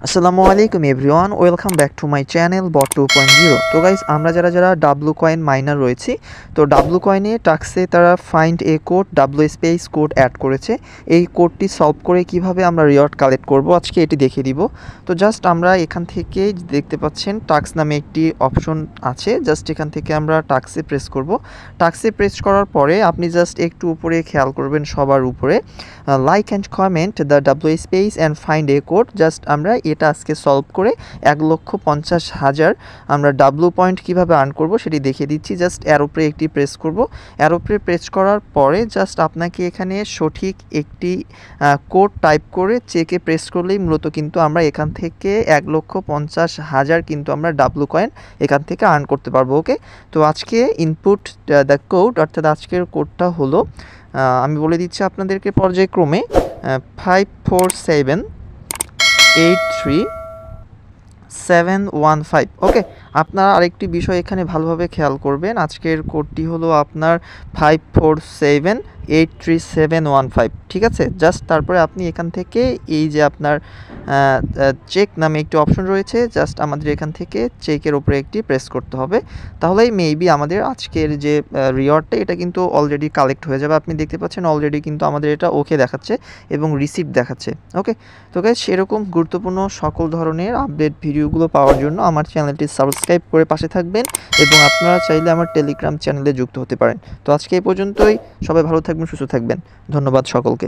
আসসালামু আলাইকুম everyone, welcome back to my channel bot 2.0। তো গাইস, আমরা যারা ডাব্লু কয়েন মাইনার রয়েছি, তো ডাব্লু কয়েনে টাক্সে তারা find a code W space code add করেছে। এই কোডটি সলভ করে কিভাবে আমরা রিওয়ার্ড কালেক্ট করব আজকে এটি দেখিয়ে দিব। তো জাস্ট আমরা এখান থেকে দেখতে পাচ্ছেন টাক্স নামে একটি অপশন আছে, জাস্ট এখান থেকে আমরা টাক্সে প্রেস করব। টাক্সে প্রেস করার পরে আপনি জাস্ট একটু উপরে খেয়াল করবেন, সবার উপরে like and comment the W space and find a code. Just আমরা এটা আজকে সলভ করে 1,50,000 আমরা ডাব্লু পয়েন্ট কীভাবে আর্ন করব সেটি দেখিয়ে দিচ্ছি। জাস্ট অ্যারোপ্রে একটি প্রেস করব। অ্যারোপ্রে প্রেস করার পরে জাস্ট আপনাকে এখানে সঠিক একটি কোড টাইপ করে চেকে প্রেস করলেই মূলত কিন্তু আমরা এখান থেকে 1,50,000 কিন্তু আমরা ডাব্লু কয়েন এখান থেকে আর্ন করতে পারবো। ওকে, তো আজকে ইনপুট দ্য কোড, অর্থাৎ আজকের কোডটা হলো, আমি বলে দিচ্ছি আপনাদেরকে পর্যায়ক্রমে, 54783 ওকে। আপনারা আরেকটি বিষয় এখানে ভালোভাবে খেয়াল করবেন, আজকের কোডটি হলো আপনার 54783 ঠিক আছে। জাস্ট তারপরে আপনি এখান থেকে এই যে আপনার চেক নামে একটি অপশন রয়েছে, জাস্ট আমাদের এখান থেকে চেকের উপরে একটি প্রেস করতে হবে। তাহলেই মেবি আমাদের আজকের যে রিওয়ার্ডটা এটা কিন্তু অলরেডি কালেক্ট হয়ে যাবে। আপনি দেখতে পাচ্ছেন অলরেডি কিন্তু আমাদের এটা ওকে দেখাচ্ছে এবং রিসিপ্ট দেখাচ্ছে। ওকে, তো গাইস, সেরকম গুরুত্বপূর্ণ সকল ধরনের আপডেট ভিডিওগুলো পাওয়ার জন্য আমার চ্যানেলটি সাবস্ক্রাইব করে পাশে থাকবেন এবং আপনারা চাইলে আমার টেলিগ্রাম চ্যানেলে যুক্ত হতে পারেন। তো আজকে এই পর্যন্তই, সবাই ভালো থাকবেন, সুস্থ থাকবেন। ধন্যবাদ সকলকে।